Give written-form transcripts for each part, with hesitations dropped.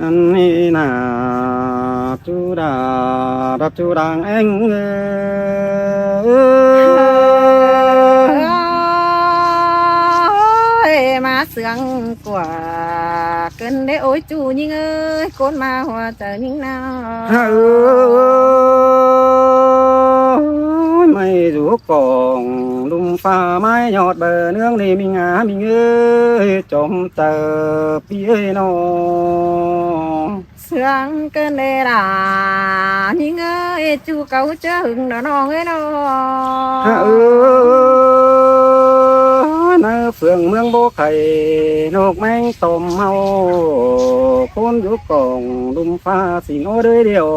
อันนี้นาจูดาดับจูดังเอ็งmà sướng quả cơn để ôi chú nhưng ơi con mà hòa chờ nhưng nào mày rủ còn đùng pha mái nhọt bờ nương đi mình mình ơi trộm tờ phía nó sướng cơn để là nhưng ơi chú cậu chớ hừng đó nó ơi nó nơi phường mương bố khầy nộp manh tôm hao con rú còn đùng pha xì ngô đôi điều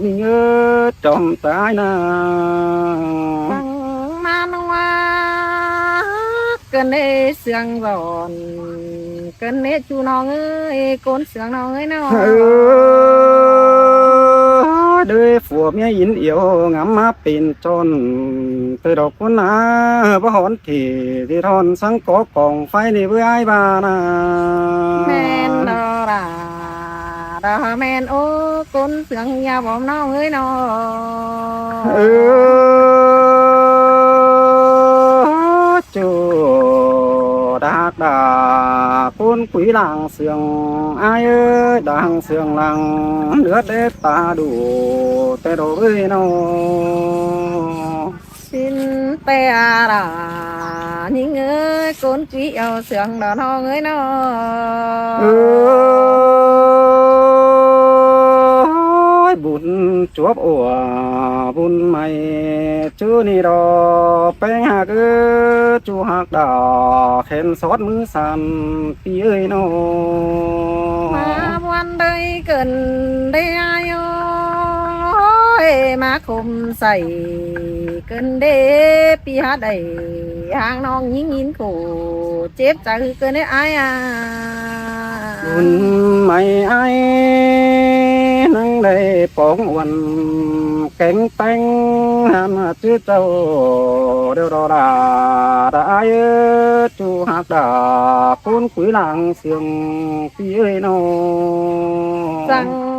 mình ơi trộm trái na mà nó cơn để sướng giòn cơn để chú nó ơi con sướng nó ơi nó đời phùa mía yến yếu ngắm má pin tròn từ đầu con á bó hòn thì thon sáng có còn phải đi với ai bà na men đó là đó men ô con sướng nhà bom nó ơi nó chú đạc đà con quý làng sương ai ơi đàng sương làng nước để ta đủ tê đồ ơi nó xin te là những ơi con quý yêu sướng đó nó ơi nó bún chuốc ủa bún mày chứ ni đò bánh hạt chú hạt đỏ khen xót mứ sàn tí ơi nó mà quan đây cần đây ai ơi mà không say cần để pi hát đầy hàng non nhìn khổ chép chữ cần đấy ai bún mày ai nắng đây bóng quần cánh tanh hàn chứ trâu đều đò đã ai chú hạt đỏ con quý làng sương tí ơi nó rằng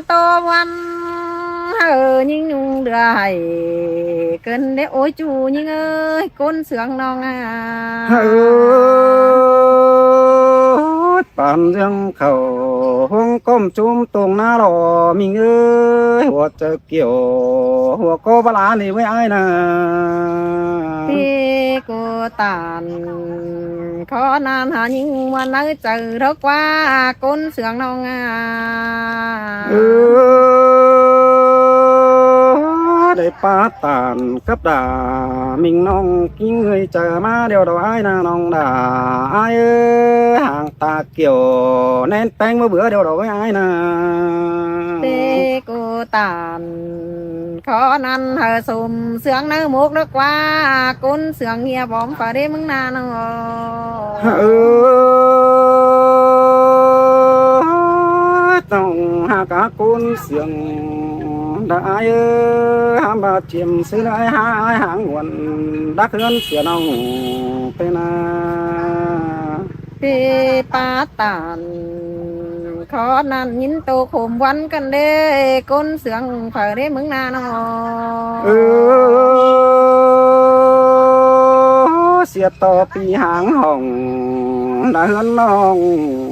tô văn hờ nhưng nhung đưa hay cần để ôi chú nhưng ơi con sướng non bàn riêng khẩu hông com chôm tùng na lò mình ơi hoa chờ kiểu hoa có ba lá này với ai nè thì cô tàn khó nan hả nhưng mà nói chờ đó qua con sướng non để pa tàn cấp đà mình nong cái người chờ má đều đâu ai nè nong đà ai ơi hàng ta kiểu nên tanh một bữa đều đâu với ai nè thì cô tàn khó nan hờ sùm sướng nơi một đó qua con sướng nghe bóng phải đêm mừng na nó tông ha cá con sướng đã ai ham bà chiêm xứ lại hai hàng nguồn đắc hơn xưa nông tên thì pa tàn khó nan nhìn tô khổm văn cần đê con sướng phải đêm mừng na nó xịt to pi hàng hồng đã hơn nong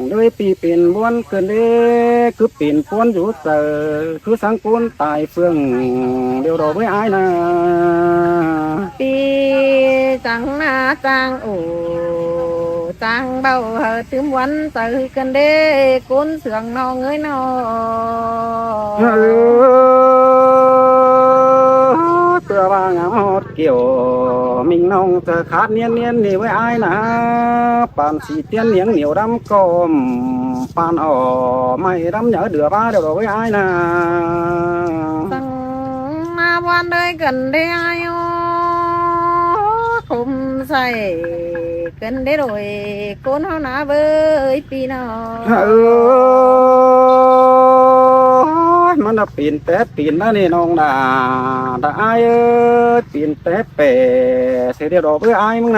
đôi pi pin buôn cơn đê cứ pin buôn rú giờ cứ sáng cuốn tại phường đều đồ với ai nè pi chẳng na chẳng ủ chẳng bao hờ tươm văn từ cần đê con sướng nó người nó tựa ba ngắm hót kiểu mình nông tờ khát niên niên đi với ai nè bàn xì tiên miếng nhiều đám còm bàn ở mày đám nhớ đứa ba đều đồ với ai nè chẳng mà quan đời cần đê ai không say cần đê rồi con nó ná với pi nó mà nó pin té pin đó nè nông đã ai pin té bể sẽ đều đồ với ai mong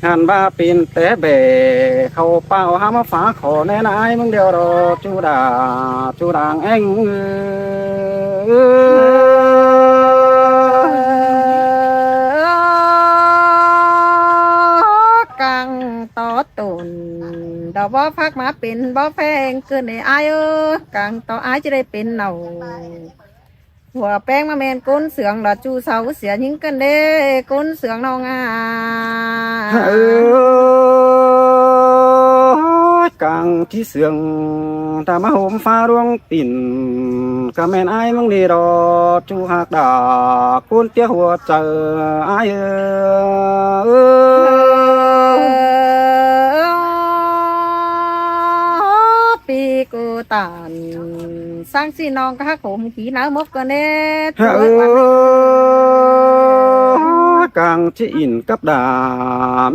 nè หันว่าปีนแต่เบเขาเป่าหามาฝาขอแน่นายมึงเดียวรอจูด่างเอ็งกังต่อตุนดอกบ่พักมาเป็นบ่แพงเกินในอายกังต่ออายจะได้เป็นเนาหัวแป้งมาเมนก้นเสืองดอจูเสาเสียยิงกันเด้ก้นเสืองนองกลางที่เสืองตามาโหมฟ้าร่วงปิ่นกะแม่นไอ้มึงนี่รอจูหักดาก้นเตี้ยหัวเจอไอ้ปีกูตานสร้างสีน้องก็ฮักผมขี่น้ำมกกันเน่กลางที่อินกับดา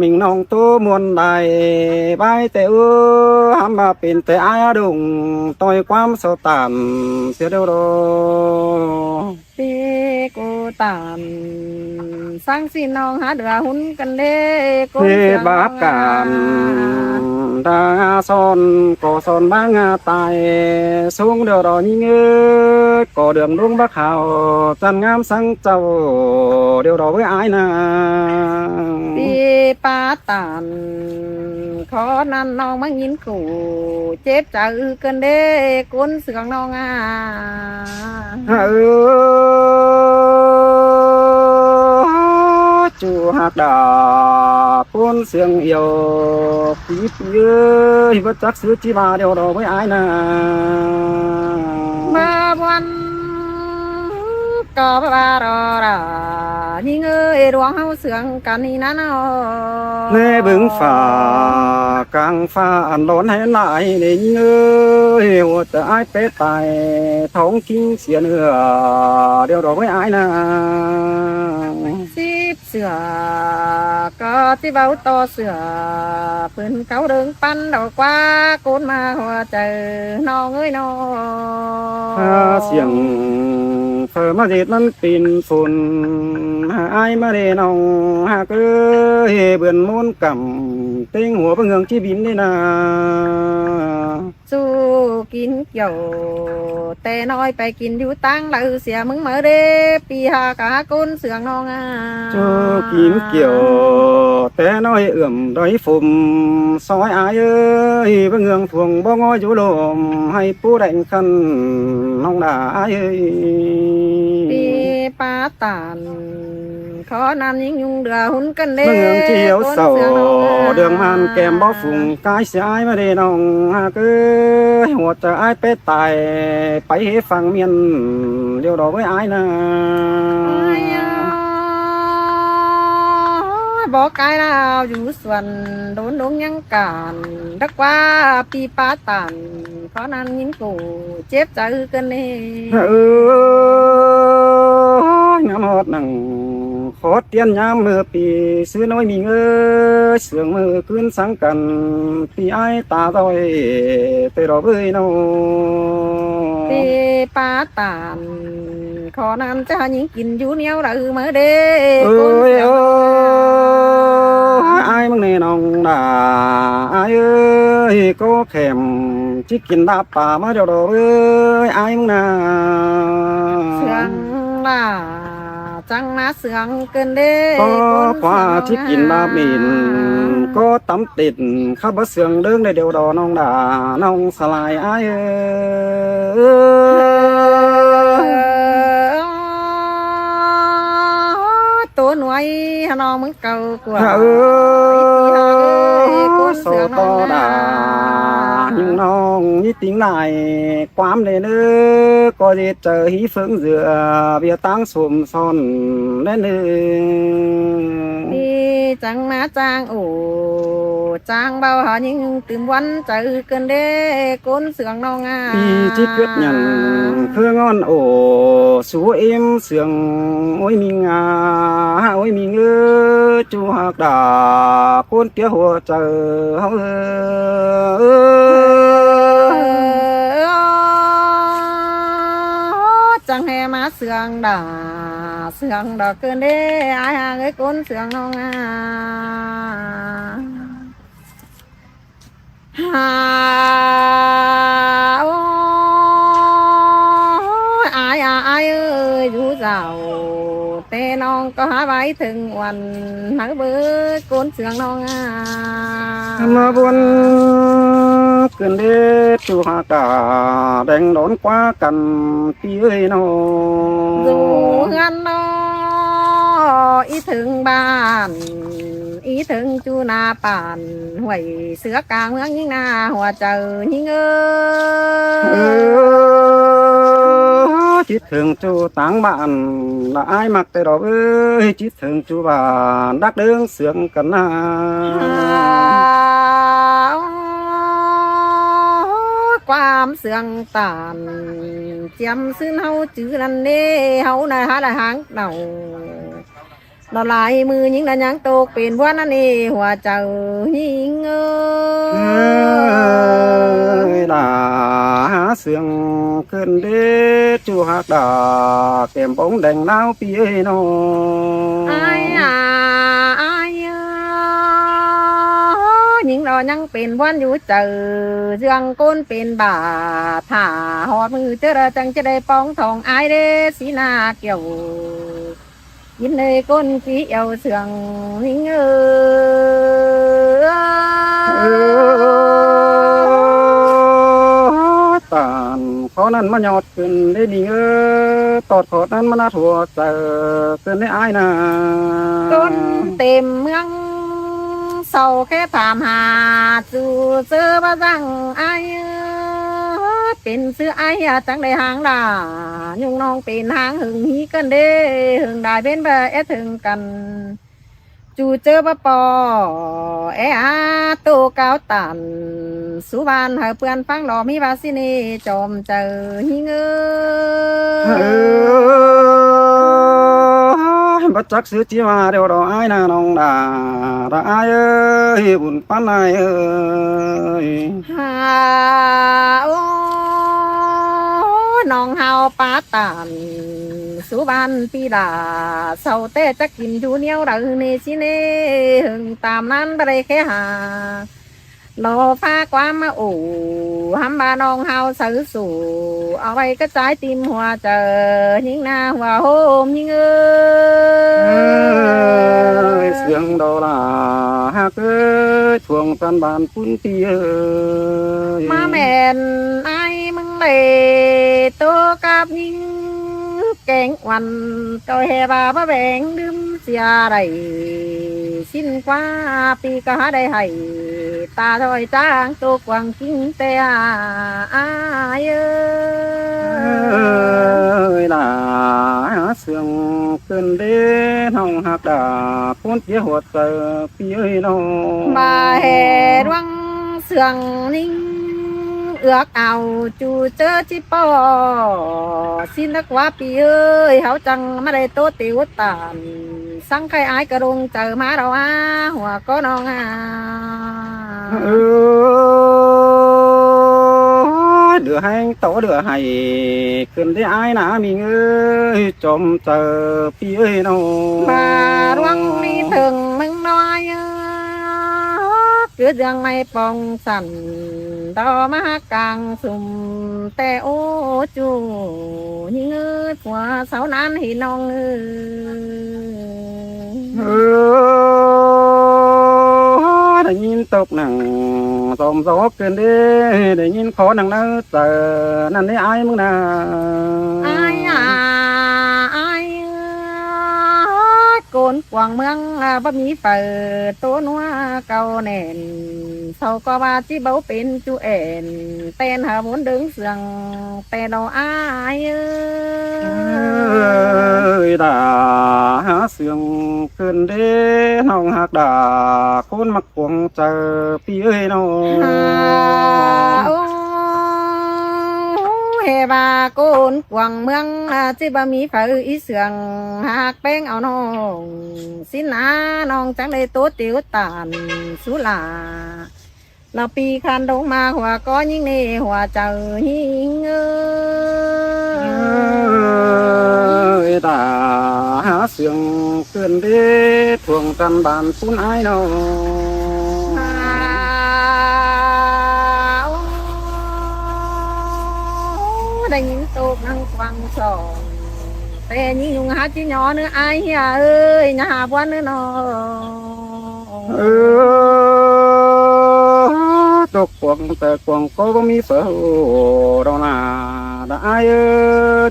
มิงน้องตัวมวนใดใบแต่หำมาเป็นแต่อาดุงต่อยความเศร้าตานเสียเดียวรอปีกูตานสร้างสีน้องหาเดือหุ่นกันเด้เทบาปกันดาซอนก่อซอนบ้างตายสูงเดียวรอยิ่งก่อเดือมลุงบ้าข่าวจันงามสังเจ้าเดียวรอไว้อายนาปีปาตานขอนั่นน้องมายินกูเจ็บใจกันเด้ก้นเสืองน้องจูหักดาก้นเสียงเอียวปีเอ้ยวัจักซื้อจีบาเดียวรอไว้อายนามาวันก็บารอรายิ่งดวงเฮาเสืองกันนี่นะเนาะเน่บึงฝ่ากลางฟ้าอันร้อนให้หลายนี่ยิ่งหัวจะอายเป็ดตายท้องกิ้งเสียเนื้อเดียวรอไว้อายนาสิบเสือก็ที่เบาต่อเสือเพิ่นเขาเดิงปั้นดอกว่าโกนมาหัวใจน้องน้องเสียงเฟอมาเด็ดมันปีนฝุ่นอายมาเดนองหากเบื่อนม้วนกำเต็งหัวเงืองที่บินได้นาสู้กินเกี่ยวแต่น้อยไปกินอยู่ตั้งหลัเสียมึงมาเด้ปีหากาก้นเสืองน้องสู้กินเกี่ยวแต่น้อยร้อยฝุ่มซอยอายเบื่องถ่วงบ่งอยอยู่ลมให้ผู้แดงคันน้องด่าอายปีปาตานขอนำยิงยุงเดือหุ่นกันเด้เมืองเที่ยวเศร้าเดืองมันแก้มบ่ฝุ่งกายเสียอายมาเดน้องหากหัวจะอายเป็ดตายไปฟังเมียนเดี๋ยวรอไว้อายนะบอกกายเราอยู่ส่วนโดนดงยังการดักว่าปีปาตันเพราะนั้นยิงกูเจ็บใจกันเน่งามฮอดนังขอเตียนยามมือปีซื้อน้อยมีเงยเสืองมือขึ้นสังกันปีไอตาต้อยไปรอเอ้ยน้องปีปาตันขอนั้นจะยิงกินอยู่เนี้ยวเราเมื่อเด้ไอ้มึงในน้องด่าไอ้เอ้ยก็แข็มจิกินดาป่ามาเดี๋ยวเอ้ยไอ้มึงน่ะเสืองล่าจังมาเสืองเกินเด้ก็กว่าที่กินดาบินก็ตำติดข้าบะเสืองเดิงได้เดี๋ยวดอน้องด่าน้องสลายไอ้เอ้ตัวหน่วยน้องมึงเก่ากว่าโซตอดาnhưngน้องนี่tiếng lại quám lên nữa có gì chờ hí phương dựa bia táng sùm son lên nữa đi chẳng má trang ổ trang bao hả nhưng tìm văn chờ cơn đê côn sướng non đi chỉ quyết nhận khưa ngon ổ số em sướng ôi mình ôi mình ơ chú hạc đà côn tía hồ chờ hông chẳng hề má sương đà เสืองดอกเกินเด้อายหางเอ้ยก้นเสืองน้องหาโอ้ยอายเอ้ยอยู่เจ้าแต่น้องก็หาไว้ถึงวันหาเบื่อก้นเสืองน้องมาบนขึ้นเด็ดจูหากาแดงโดนกว่ากันพี่เอ้ยน้อง dù ngăn nó ý thương bàn ý thương chu na bàn huệ sữa càng ngưỡng những na hòa chờ những chít thường chu táng bạn là ai mặc tay đó ơi chít thường chu bạn đắc đứng sướng cầnความเสื่องตานเจียมซื้อเฮาจื้อนั่นเด้เฮาน่ะหาละหางเน่าเราลายมือยิงละยังตกเป็นวันนั่นเอหัวเจ้ายิงlà sương cơn đế chu hạt đà kèm bóng đèn lao phía nó ai những đò nhăngเป็นวันอยู่เจอเรื่องก้นเป็นบาถ่าหอดมือเจอจังจะได้ป้องทองอายเด้สีหน้าเกี่ยวยิ้มเลยก้นสีเอวเสืองนิ่งตานเขานั้นมาหยอดขึ้นได้ดีตอดขอดนั้นมาหน้าถั่วเจอขึ้นได้อายนะ ก้นเต็มเมืองเศร้าแค่ถามหาจูเจอบ้าจังอายเป็นซื้อไอ้จังได้หางด่ายุงน้องเป็นหางหึงฮีกันเด้หึงได้เป็นแบบถึงกันจูเจอปะปออาตูเกาตันสุวรรณให้เพื่อนฟังหล่อมีวาสินีจอมเจอหิงบัดจักซื้อจีมาเดี๋ยวรอไอ้นาน้องด่าด่าไอ้เอ้ยบุญปันไอ้เอ้ยฮาโอ้น้องเฮาปาตันสุวรรณปีดาเศร้าแต่จะกินอยู่เหนียวดังเนชิเนหึงตามนั้นไปแค่หารอฟ้าความมาอู่หำบาน้องเฮาซื้อสู่เอาไว้ก็ใจติมหัวเจอยิงหน้าหัวโฮมยิงเสียงดอลาฮักเอ้ยทวงกันบานปุ้นตีเอ้ยมาแม่นไอ้มึงเลยตัวกับยิงแกงวันก็เฮบาบ่แบ่งดื่มเสียได้สิ้นกว่าปีก็หาได้ให้ตาถอยจางตัวกวางกิ้งแต่อายเอ้ยล่ะเสียงขึ้นเด้น้องหักดาพ้นเสียหัวเจอพี่เอ้ยน้องมาแห่ดวงเสียงนิ่งเอือกเอาจูเจอจิปอสิ้นนักว่าปีเอ้ยเขาจังมาได้โตติวตานสังใครอายกระดงเจอมาเราหัวก็น้องเดือให้โตเดือให้ขึ้นได้อายนะมีเอ้ยจมเจอพี่เอ้ยน้องมาดวงนี้ถึงมึงน้อยคือยังไม่ปองสั่นต่อมากลางสุ่มแต่โอ้จูยิ่งหัวเสานั้นให้น้องได้ยินตกหนังสมสกเกินได้ยินขอหนังนั้นเจอนั่นได้อายมึงนะโกนกวางเมืองบ่มีเปิดตัวนัวเก่าแน่นเขาก็ว่าจีเบาเป็นจูเอ็นเต้นหาบุญดึงเสียงแต่เราอายด่าหาเสียงขึ้นเด้น้องหักด่าคนมักกวงเจอพี่เอ้ยน้องเฮบาโกนกวางเมืองจีบะมีเผยอีเสียงหากแป้งเอาน้องสินาน้องจังเลยตัวติวตานสุลาเราปีคันดงมาหัวก็ยิ่งเนหัวเจอหิง ยตาหาเสียงเกินเด้ทวงกันบานปุ้นไอ้เนาะ ได้ยินตูกนั่งฟังสองแต่ยิ่งยุงหาจีnhỏ nữa ai ơi nhà quan nữa nó ตกควงแต่ควงก็บ่มีเฝ้าดอกนาได้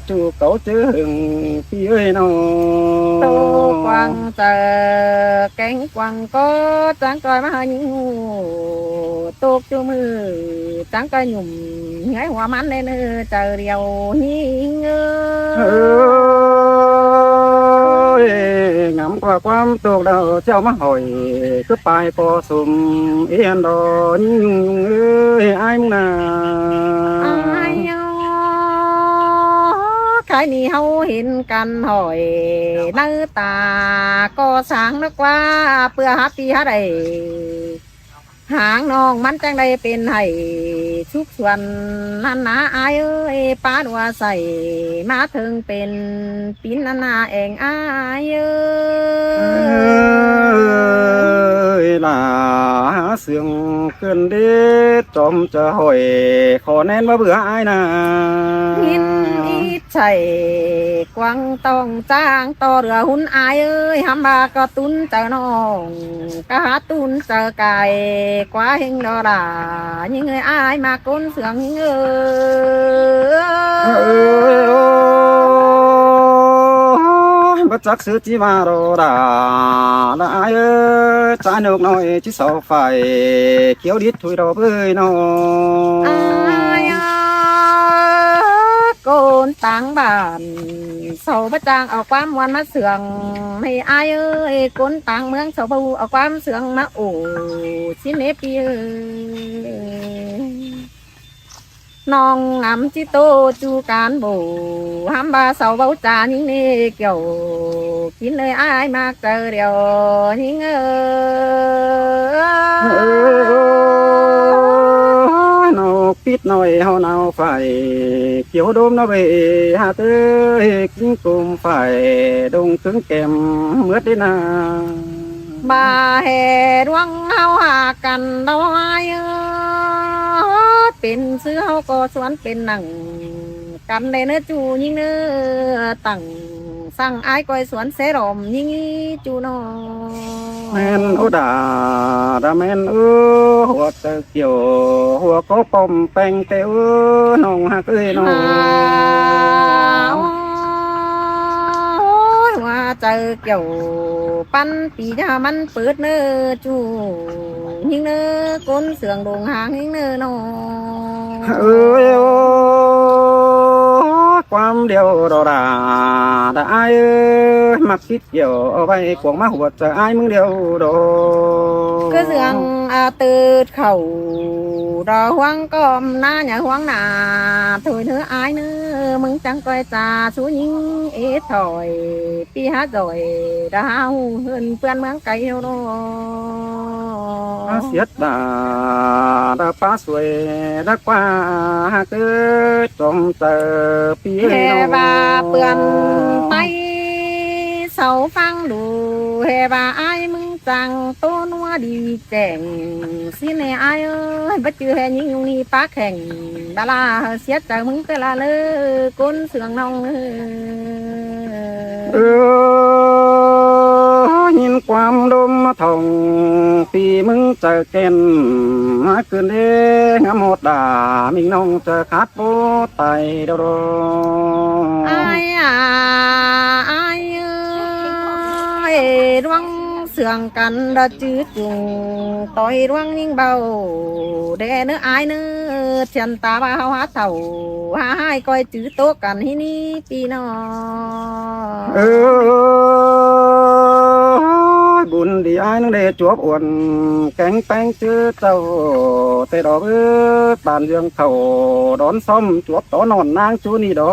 จูเก่าเจอหึงพี่เอ้ยเนาะ tô quăng tờ cánh quăng có trắng coi má hơi những tô cho mưa trắng coi nhùng nhái hoa mắn lên chờ điều hiên เอ้ยงามกว่าความตกดาวเจ้ามาหอยก็ไปปอสุ่มเอียนดอยิ่งเอ้ยไอ้มึงน่ะ ai cái này hâu hiện cần hỏi nơ tà có sáng nước qua bữa hát đi hát đầy hàng nongมันจังได้เป็นให้ทุกส่วนนั่นนะอายเอ้ยป้าดัวใส่มาถึงเป็นปีนนาเองอายเอ้ย ล่ะเสียงเกินเด็ดจอมจะหอยขอแน่นว่าเบื่ออายนะ หินอีใช่กวางต้องจ้างต่อเรือหุ่นอายเอ้ยหำบาก็ตุนเจอน้องก็หาตุนเจอไก่กว่าเฮงดอดายิ่งเอ้ยอายมาก้นเสืองยิ่งเอ้ย bất chắc sự chỉ mà đồ đà đã ai trả nước nói chỉ sợ phải kéo đít thui đồ bơi nó ai côn táng bản sầu bất trang ở quán ngoan mắt sườn hay ai ơi côn táng mương sầu bầu ở quán sườn má ủ xin nếp đi nong ngắm chi tô chu cán bù hám ba sầu bầu trà những nê kiểu kín nơi ai mặc chờ điều những nó biết nói họ nào phải kiểu đốm nó về hà tới kinh cùng phải đông cứng kèm mướt đi na bà hè đoan hao hà cằn đau aiเป็นซื้อเฮาก็สวนเป็นหนังกันในเนื้อจูยิ่งเนื้อตั้งสั่งอายก้อยสวนเสรมยิ่งจูนอ men ô đà menหัวเตอเกี่ยวหัวก็ปมแปงเตวน้องฮักเอ้ยน้อง ว่าเจอเกี่ยวปั้นปีจะมันเปิดเนื้อจูยิ่งเนื้อก้นเสืองดงหางยิ่งเนื้อนอ เอ้ยความเดียวดอดาได้ไอ้มักคิดเกี่ยวเอาไว้กวงมาหัวจะไอ้มึงเดียวดอ cứ dường từ khẩu đó hoang com na nhà hoang nà thôi nữa ai nữa mừng chẳng coi trà số những ít thôi pi hát rồi đã hơn phương máng cây đâu đó เสียดาดาป้าสวยดักว่าเกิดจมเจอปี hè bà bươn tay sầu phăng đủ hè bà ai mừng chẳng tô nua đi chèn xin này ai ơi bất chư hè những nhung ni bác hành bà la xiết chờ mừng tới là lơ côn sườn nông nhìn ความดมทองปีมึงเจอแก่นมาคืนเด้งามหดด่ามิงน้องเจอคัดโบไตดอ ai ai ơi đoan sườn cắn đã chứ trùng tôi đoan những bầu để nữa ai nữa chân ta bao hát thầu hai coi chữ tốt cắn hi ni pi nó บุญดีไอ้นังเดจวบอ้วนแกงแป้งเจื้อเจ้าแต่ดอกบานเรื่องเขาดอนซ้อมจวบต่อนอนนางจูนี่ดอ